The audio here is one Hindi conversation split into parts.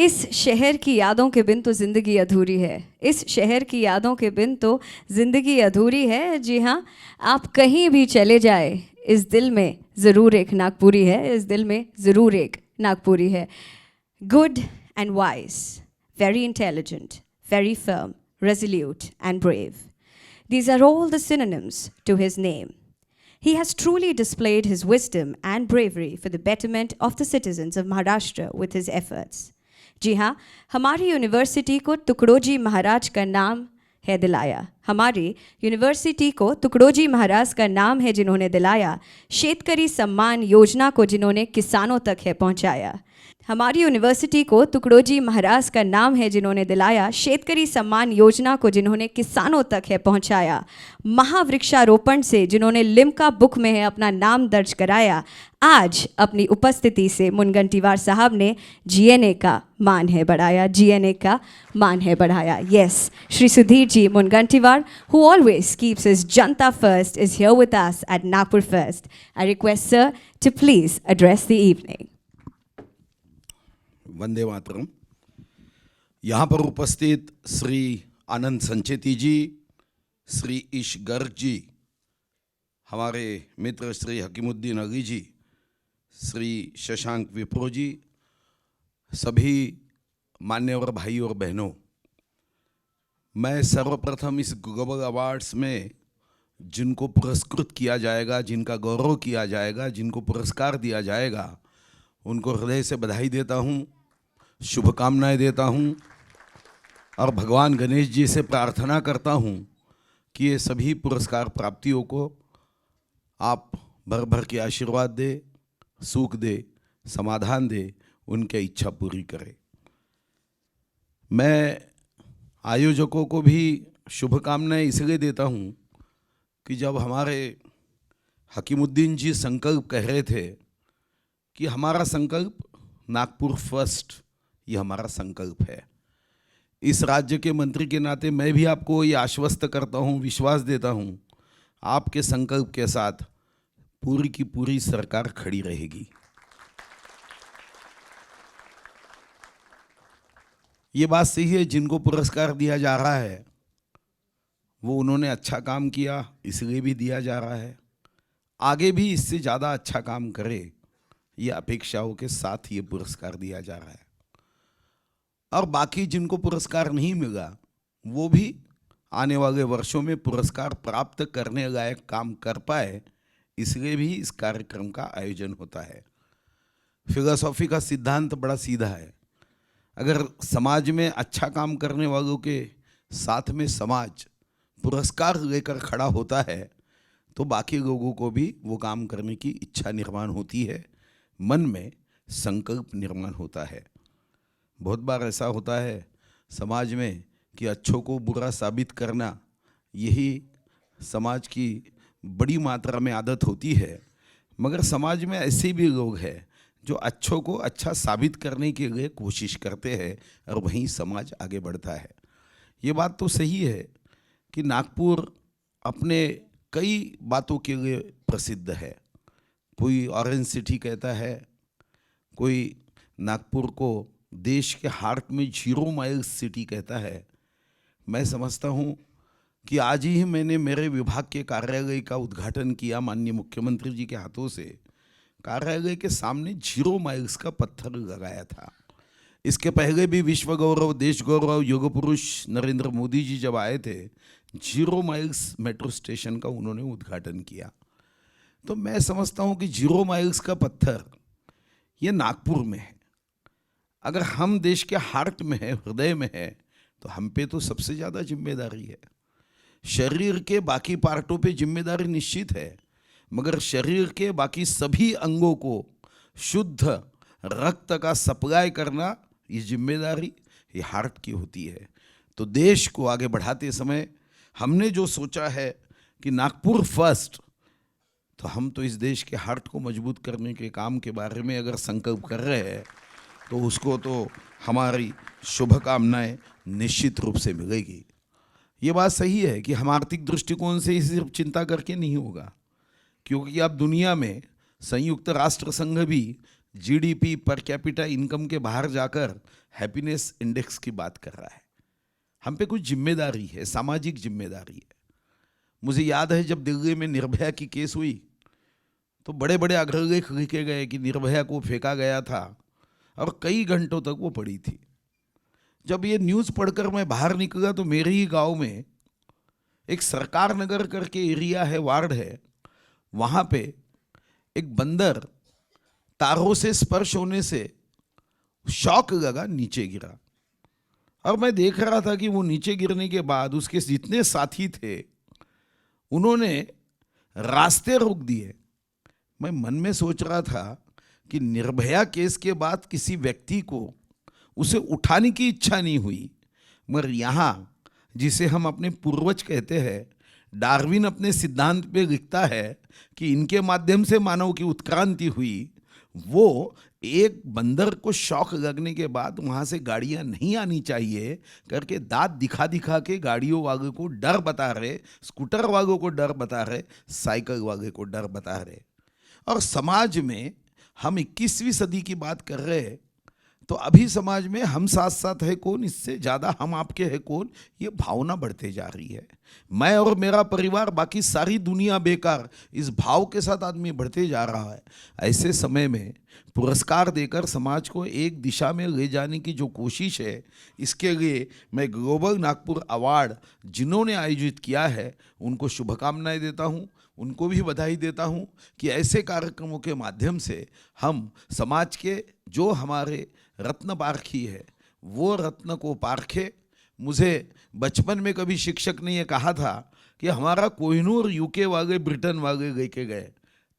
इस शहर की यादों के बिन तो ज़िंदगी अधूरी है। इस शहर की यादों के बिन तो ज़िंदगी अधूरी है। जी हाँ, आप कहीं भी चले जाए, इस दिल में ज़रूर एक नागपुरी है। इस दिल में ज़रूर एक नागपुरी है। Good and wise, very intelligent, very firm, resolute and brave. These are all the synonyms to his name. He has truly displayed his wisdom and bravery for the betterment of the citizens of Maharashtra with his efforts. जी हाँ, हमारी यूनिवर्सिटी को तुकडोजी महाराज का नाम है दिलाया। हमारी यूनिवर्सिटी को तुकडोजी महाराज का नाम है जिन्होंने दिलाया। शेतकरी सम्मान योजना को जिन्होंने किसानों तक है पहुंचाया। हमारी यूनिवर्सिटी को तुकडोजी महाराज का नाम है जिन्होंने दिलाया। शेतकरी सम्मान योजना को जिन्होंने किसानों तक है पहुंचाया। महावृक्षारोपण से जिन्होंने लिम्का बुक में है अपना नाम दर्ज कराया। आज अपनी उपस्थिति से मुनगंटीवार साहब ने जीएनए का मान है बढ़ाया। जीएनए का मान है बढ़ाया। Yes, Shri Sudhir ji Mungantiwar, who always keeps his Janta first, is here with us at Nagpur Fest. I request sir to please address the evening. Vande Mataram. यहाँ पर उपस्थित श्री आनंद संचेती जी, श्री ईश गर्ग जी, हमारे मित्र श्री हकीमुद्दीन अगी जी, श्री शशांक विप्रो जी, सभी मान्यवर भाई और बहनों, मैं सर्वप्रथम इस गूगल अवार्ड्स में जिनको पुरस्कृत किया जाएगा, जिनका गौरव किया जाएगा, जिनको पुरस्कार दिया जाएगा, उनको हृदय से बधाई देता हूँ, शुभकामनाएं देता हूँ और भगवान गणेश जी से प्रार्थना करता हूँ कि ये सभी पुरस्कार प्राप्तियों को आप भर भर के आशीर्वाद दे, सुख दे, समाधान दे, उनके इच्छा पूरी करे। मैं आयोजकों को भी शुभकामनाएं इसलिए देता हूँ कि जब हमारे हकीमुद्दीन जी संकल्प कह रहे थे कि हमारा संकल्प नागपुर फर्स्ट, ये हमारा संकल्प है। इस राज्य के मंत्री के नाते मैं भी आपको ये आश्वस्त करता हूँ, विश्वास देता हूँ, आपके संकल्प के साथ पूरी की पूरी सरकार खड़ी रहेगी। ये बात सही है, जिनको पुरस्कार दिया जा रहा है वो उन्होंने अच्छा काम किया, इसलिए भी दिया जा रहा है। आगे भी इससे ज़्यादा अच्छा काम करे, ये अपेक्षाओं के साथ ये पुरस्कार दिया जा रहा है। और बाकी जिनको पुरस्कार नहीं मिला वो भी आने वाले वर्षों में पुरस्कार प्राप्त करने लायक काम कर पाए, इसलिए भी इस कार्यक्रम का आयोजन होता है। फिलॉसफी का सिद्धांत बड़ा सीधा है। अगर समाज में अच्छा काम करने वालों के साथ में समाज पुरस्कार लेकर खड़ा होता है तो बाकी लोगों को भी वो काम करने की इच्छा निर्माण होती है, मन में संकल्प निर्माण होता है। बहुत बार ऐसा होता है समाज में कि अच्छों को बुरा साबित करना, यही समाज की बड़ी मात्रा में आदत होती है। मगर समाज में ऐसे भी लोग हैं जो अच्छों को अच्छा साबित करने के लिए कोशिश करते हैं और वहीं समाज आगे बढ़ता है। ये बात तो सही है कि नागपुर अपने कई बातों के लिए प्रसिद्ध है। कोई ऑरेंज सिटी कहता है, कोई नागपुर को देश के हार्ट में 0 माइल्स सिटी कहता है। मैं समझता हूँ कि आज ही मैंने मेरे विभाग के कार्यालय का उद्घाटन किया माननीय मुख्यमंत्री जी के हाथों से। कार्यालय के सामने 0 माइल्स का पत्थर लगाया था। इसके पहले भी विश्व गौरव, देश गौरव, युग पुरुष नरेंद्र मोदी जी जब आए थे, 0 माइल्स मेट्रो स्टेशन का उन्होंने उद्घाटन किया। तो मैं समझता हूँ कि 0 माइल्स का पत्थर ये नागपुर में है। अगर हम देश के हार्ट में है, हृदय में है, तो हम पे तो सबसे ज़्यादा जिम्मेदारी है। शरीर के बाकी पार्टों पे जिम्मेदारी निश्चित है, मगर शरीर के बाकी सभी अंगों को शुद्ध रक्त का सप्लाई करना, ये जिम्मेदारी ये हार्ट की होती है। तो देश को आगे बढ़ाते समय हमने जो सोचा है कि नागपुर फर्स्ट, तो हम तो इस देश के हार्ट को मजबूत करने के काम के बारे में अगर संकल्प कर रहे हैं तो उसको तो हमारी शुभकामनाएं निश्चित रूप से मिलेगी। ये बात सही है कि हम आर्थिक दृष्टिकोण से सिर्फ चिंता करके नहीं होगा, क्योंकि अब दुनिया में संयुक्त राष्ट्र संघ भी जीडीपी पर कैपिटा इनकम के बाहर जाकर हैप्पीनेस इंडेक्स की बात कर रहा है। हम पे कुछ जिम्मेदारी है, सामाजिक जिम्मेदारी है। मुझे याद है जब दिल्ली में निर्भया की केस हुई तो बड़े बड़े अग्रलेख लिखे गए कि निर्भया को फेंका गया था और कई घंटों तक वो पड़ी थी। जब ये न्यूज़ पढ़कर मैं बाहर निकला तो मेरे ही गांव में एक सरकार नगर करके एरिया है, वार्ड है, वहाँ पे एक बंदर तारों से स्पर्श होने से शॉक लगा, नीचे गिरा। और मैं देख रहा था कि वो नीचे गिरने के बाद उसके जितने साथी थे उन्होंने रास्ते रोक दिए। मैं मन में सोच रहा था कि निर्भया केस के बाद किसी व्यक्ति को उसे उठाने की इच्छा नहीं हुई, मगर यहाँ जिसे हम अपने पूर्वज कहते हैं, डार्विन अपने सिद्धांत पे लिखता है कि इनके माध्यम से मानव की उत्क्रांति हुई, वो एक बंदर को शौक लगने के बाद वहाँ से गाड़ियाँ नहीं आनी चाहिए करके दांत दिखा दिखा के गाड़ियों वालों को डर बता रहे, स्कूटर वालों को डर बता रहे, साइकिल वाले को डर बता रहे। और समाज में हम 21वीं सदी की बात कर रहे हैं तो अभी समाज में हम साथ साथ है कौन, इससे ज़्यादा हम आपके है कौन, ये भावना बढ़ते जा रही है। मैं और मेरा परिवार, बाकी सारी दुनिया बेकार, इस भाव के साथ आदमी बढ़ते जा रहा है। ऐसे समय में पुरस्कार देकर समाज को एक दिशा में ले जाने की जो कोशिश है, इसके लिए मैं ग्लोबल नागपुर अवार्ड जिन्होंने आयोजित किया है उनको शुभकामनाएं देता हूँ, उनको भी बधाई देता हूँ कि ऐसे कार्यक्रमों के माध्यम से हम समाज के जो हमारे रत्न पारखी है वो रत्न को पारखे। मुझे बचपन में कभी शिक्षक ने ये कहा था कि हमारा कोहिनूर यूके वाले, ब्रिटेन वाले लेके गए,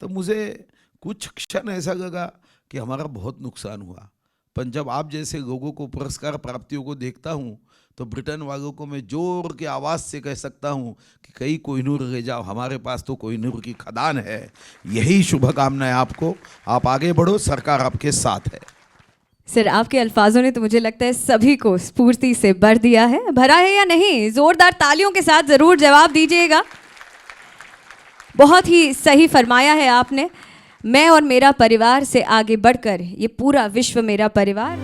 तो मुझे कुछ क्षण ऐसा लगा कि हमारा बहुत नुकसान हुआ। पर जब आप जैसे लोगों को, पुरस्कार प्राप्तियों को देखता हूँ तो ब्रिटेन वालों को मैं जोर के आवाज़ से कह सकता हूँ कि कई कोहिनूर ले जाओ, हमारे पास तो कोहिनूर की खदान है। यही शुभकामनाएं आपको, आप आगे बढ़ो, सरकार आपके साथ है। सर, आपके अल्फाजों ने तो मुझे लगता है सभी को स्फूर्ति से भर दिया है। भरा है या नहीं, जोरदार तालियों के साथ जरूर जवाब दीजिएगा। बहुत ही सही फरमाया है आपने। मैं और मेरा परिवार से आगे बढ़कर ये पूरा विश्व मेरा परिवार।